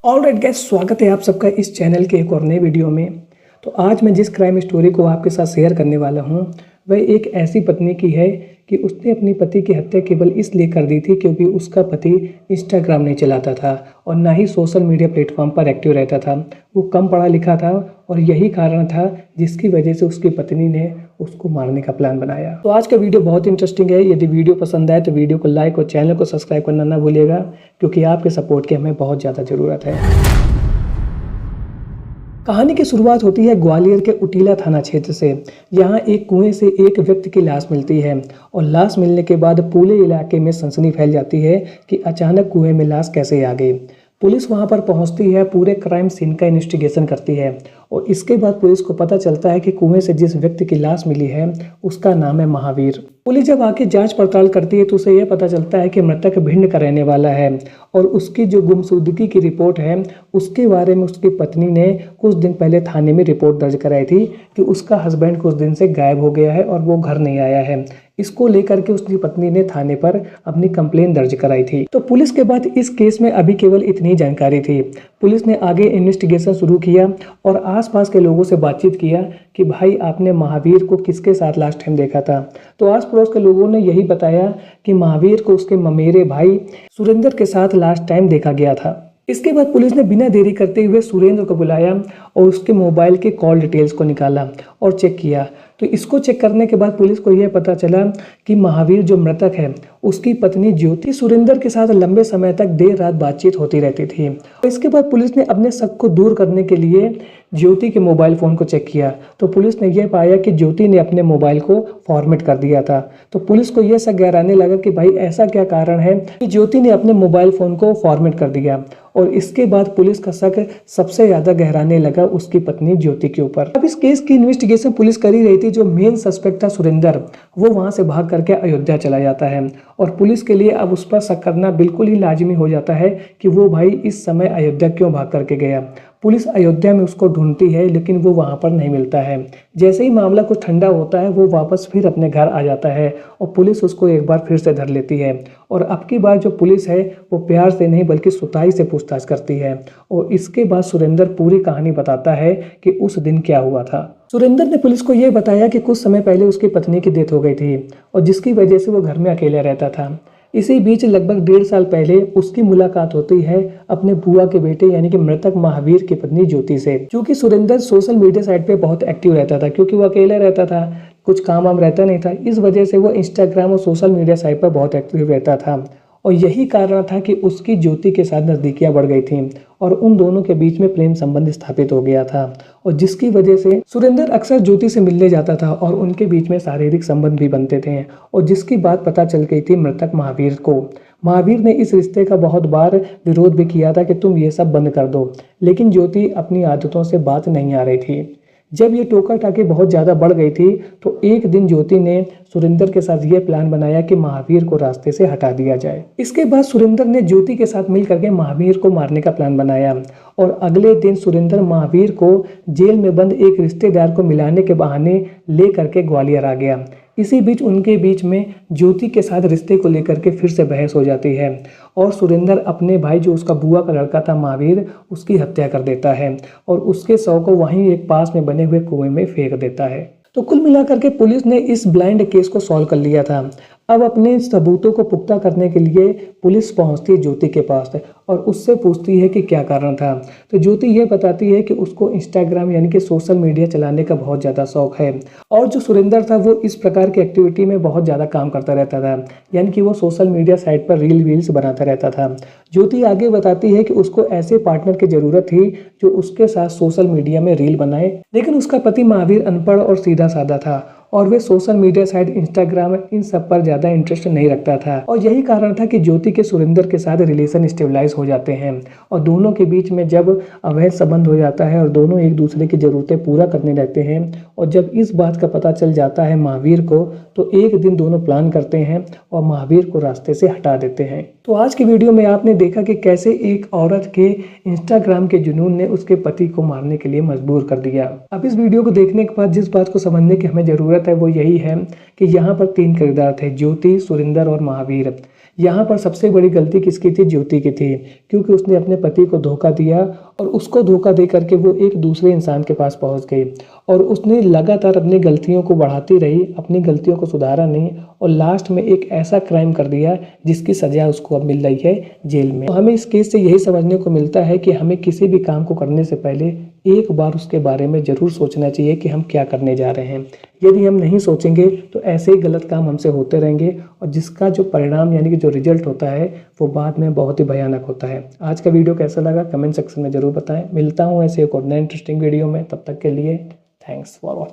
Alright guys, स्वागत है आप सबका इस चैनल के एक और नए वीडियो में। तो आज मैं जिस क्राइम स्टोरी को आपके साथ शेयर करने वाला हूं वह एक ऐसी पत्नी की है कि उसने अपनी पति की हत्या केवल इसलिए कर दी थी क्योंकि उसका पति इंस्टाग्राम नहीं चलाता था और ना ही सोशल मीडिया प्लेटफॉर्म पर एक्टिव रहता था। वो कम पढ़ा लिखा था और यही कारण था जिसकी वजह से उसकी पत्नी ने उसको मारने का प्लान बनाया। तो आज का वीडियो बहुत इंटरेस्टिंग है। यदि वीडियो पसंद आए तो वीडियो को लाइक और चैनल को सब्सक्राइब करना ना भूलिएगा, क्योंकि आपके सपोर्ट की हमें बहुत ज़्यादा ज़रूरत है। कहानी की शुरुआत होती है ग्वालियर के उटीला थाना क्षेत्र से। यहाँ एक कुएं से एक व्यक्ति की लाश मिलती है और लाश मिलने के बाद पूरे इलाके में सनसनी फैल जाती है कि अचानक कुएं में लाश कैसे आ गई। पुलिस वहां पर पहुंचती है, पूरे क्राइम सीन का इन्वेस्टिगेशन करती है और इसके बाद पुलिस को पता चलता है कि कुएं से जिस व्यक्ति की लाश मिली है उसका नाम है महावीर। पुलिस जब आके जांच पड़ताल करती है तो उसे यह पता चलता है कि मृतक भिंड का रहने वाला है और उसकी जो गुमशुदगी की रिपोर्ट है उसके बारे में उसकी पत्नी ने कुछ दिन पहले थाने में रिपोर्ट दर्ज कराई थी कि उसका हस्बैंड कुछ दिन से गायब हो गया है और वो घर नहीं आया है। इसको लेकर के उसकी पत्नी ने थाने पर अपनी कंप्लेन दर्ज कराई थी। तो पुलिस के बाद इस केस में अभी केवल इतनी जानकारी थी। पुलिस ने आगे इन्वेस्टिगेशन शुरू किया और आसपास के लोगों से बातचीत किया कि भाई आपने महावीर को किसके साथ लास्ट टाइम देखा था। तो आस पड़ोस के लोगों ने यही बताया कि महावीर को उसके ममेरे भाई सुरेंद्र के साथ लास्ट टाइम देखा गया था। इसके बाद पुलिस ने बिना देरी करते हुए सुरेंद्र को बुलाया और उसके मोबाइल के कॉल डिटेल्स को निकाला और चेक किया। तो इसको चेक करने के बाद पुलिस को यह पता चला कि महावीर जो मृतक है उसकी पत्नी ज्योति सुरेंद्र के साथ लंबे समय तक देर रात बातचीत होती रहती थी। इसके बाद पुलिस ने अपने शक को दूर करने के लिए ज्योति के मोबाइल फ़ोन को चेक किया तो पुलिस ने यह पाया कि ज्योति ने अपने मोबाइल को फॉर्मेट कर दिया था। तो पुलिस को यह शक गहराने लगा कि भाई ऐसा क्या कारण है कि ज्योति ने अपने मोबाइल फ़ोन को फॉर्मेट कर दिया और इसके बाद पुलिस का शक सबसे ज़्यादा गहराने लगा उसकी पत्नी ज्योति के ऊपर। अब इस केस की इन्वेस्टिगेशन पुलिस कर ही रही थी। जो मेन सस्पेक्ट था सुरेंद्र, वो वहां से भाग करके अयोध्या चला जाता है और पुलिस के लिए अब उस पर शक करना बिल्कुल ही लाजमी हो जाता है कि वो भाई इस समय अयोध्या क्यों भाग करके गया। पुलिस अयोध्या में उसको ढूंढती है लेकिन वो वहां पर नहीं मिलता है। जैसे ही मामला कुछ ठंडा होता है वो वापस फिर अपने घर आ जाता है और पुलिस उसको एक बार फिर से धर लेती है और अब की बार जो पुलिस है वो प्यार से नहीं बल्कि सुताई से पूछताछ करती है और इसके बाद सुरेंद्र पूरी कहानी बताता है कि उस दिन क्या हुआ था। सुरेंद्र ने पुलिस को यह बताया कि कुछ समय पहले उसकी पत्नी की डेथ हो गई थी और जिसकी वजह से वो घर में अकेला रहता था। इसी बीच लगभग 1.5 साल पहले उसकी मुलाकात होती है अपने बुआ के बेटे यानी कि मृतक महावीर की पत्नी ज्योति से। क्योंकि सुरेंद्र सोशल मीडिया साइट पे बहुत एक्टिव रहता था, क्योंकि वो अकेला रहता था, कुछ काम वाम रहता नहीं था, इस वजह से वो इंस्टाग्राम और सोशल मीडिया साइट पर बहुत एक्टिव रहता था और यही कारण था कि उसकी ज्योति के साथ नज़दीकियां बढ़ गई थी और उन दोनों के बीच में प्रेम संबंध स्थापित हो गया था और जिसकी वजह से सुरेंद्र अक्सर ज्योति से मिलने जाता था और उनके बीच में शारीरिक संबंध भी बनते थे और जिसकी बात पता चल गई थी मृतक महावीर को। महावीर ने इस रिश्ते का बहुत बार विरोध भी किया था कि तुम ये सब बंद कर दो, लेकिन ज्योति अपनी आदतों से बात नहीं आ रही थी। जब ये टोका टाकी बहुत ज़्यादा बढ़ गई थी तो एक दिन ज्योति ने सुरेंद्र के साथ ये प्लान बनाया कि महावीर को रास्ते से हटा दिया जाए। इसके बाद सुरेंद्र ने ज्योति के साथ मिल करके महावीर को मारने का प्लान बनाया और अगले दिन सुरेंद्र महावीर को जेल में बंद एक रिश्तेदार को मिलाने के बहाने ले करके ग्वालियर आ गया। इसी बीच उनके बीच में ज्योति के साथ रिश्ते को लेकर के फिर से बहस हो जाती है और सुरेंद्र अपने भाई जो उसका बुआ का लड़का था महावीर, उसकी हत्या कर देता है और उसके शव को वहीं एक पास में बने हुए कुएं में फेंक देता है। तो कुल मिलाकर के पुलिस ने इस ब्लाइंड केस को सॉल्व कर लिया था। अब अपने सबूतों को पुख्ता करने के लिए पुलिस पहुंचती है ज्योति के पास और उससे पूछती है कि क्या कारण था। तो ज्योति ये बताती है कि उसको इंस्टाग्राम यानी कि सोशल मीडिया चलाने का बहुत ज़्यादा शौक है और जो सुरेंद्र था वो इस प्रकार की एक्टिविटी में बहुत ज़्यादा काम करता रहता था, यानी कि वो सोशल मीडिया साइट पर रील्स बनाता रहता था। ज्योति आगे बताती है कि उसको ऐसे पार्टनर की ज़रूरत थी जो उसके साथ सोशल मीडिया में रील बनाए, लेकिन उसका पति महावीर अनपढ़ और सीधा साधा था और वे सोशल मीडिया साइट इंस्टाग्राम इन सब पर ज़्यादा इंटरेस्ट नहीं रखता था और यही कारण था कि ज्योति के सुरेंद्र के साथ रिलेशन स्टेबलाइज हो जाते हैं और दोनों के बीच में जब अवैध संबंध हो जाता है और दोनों एक दूसरे की ज़रूरतें पूरा करने लगते हैं और जब इस बात का पता चल जाता है महावीर को तो एक दिन दोनों प्लान करते हैं और महावीर को रास्ते से हटा देते हैं। तो आज की वीडियो में आपने देखा कि कैसे एक औरत के इंस्टाग्राम के जुनून ने उसके पति को मारने के लिए मजबूर कर दिया। अब इस वीडियो को देखने के बाद जिस बात को समझने की हमें ज़रूरत है वो यही है कि यहाँ पर 3 किरदार थे, ज्योति, सुरेंद्र और महावीर। यहाँ पर सबसे बड़ी गलती किसकी थी? ज्योति की थी, क्योंकि उसने अपने पति को धोखा दिया और उसको धोखा दे करके वो एक दूसरे इंसान के पास पहुंच गई और उसने लगातार अपनी गलतियों को बढ़ाती रही, अपनी गलतियों को सुधारा नहीं और लास्ट में एक ऐसा क्राइम कर दिया जिसकी सजा उसको अब मिल रही है जेल में। तो हमें इस केस से यही समझने को मिलता है कि हमें किसी भी काम को करने से पहले एक बार उसके बारे में ज़रूर सोचना चाहिए कि हम क्या करने जा रहे हैं। यदि हम नहीं सोचेंगे तो ऐसे ही गलत काम हमसे होते रहेंगे और जिसका जो परिणाम यानी कि जो रिजल्ट होता है वो बाद में बहुत ही भयानक होता है। आज का वीडियो कैसा लगा कमेंट सेक्शन में ज़रूर बताएं। मिलता हूँ ऐसे एक और नए इंटरेस्टिंग वीडियो में, तब तक के लिए थैंक्स फॉर वॉचिंग।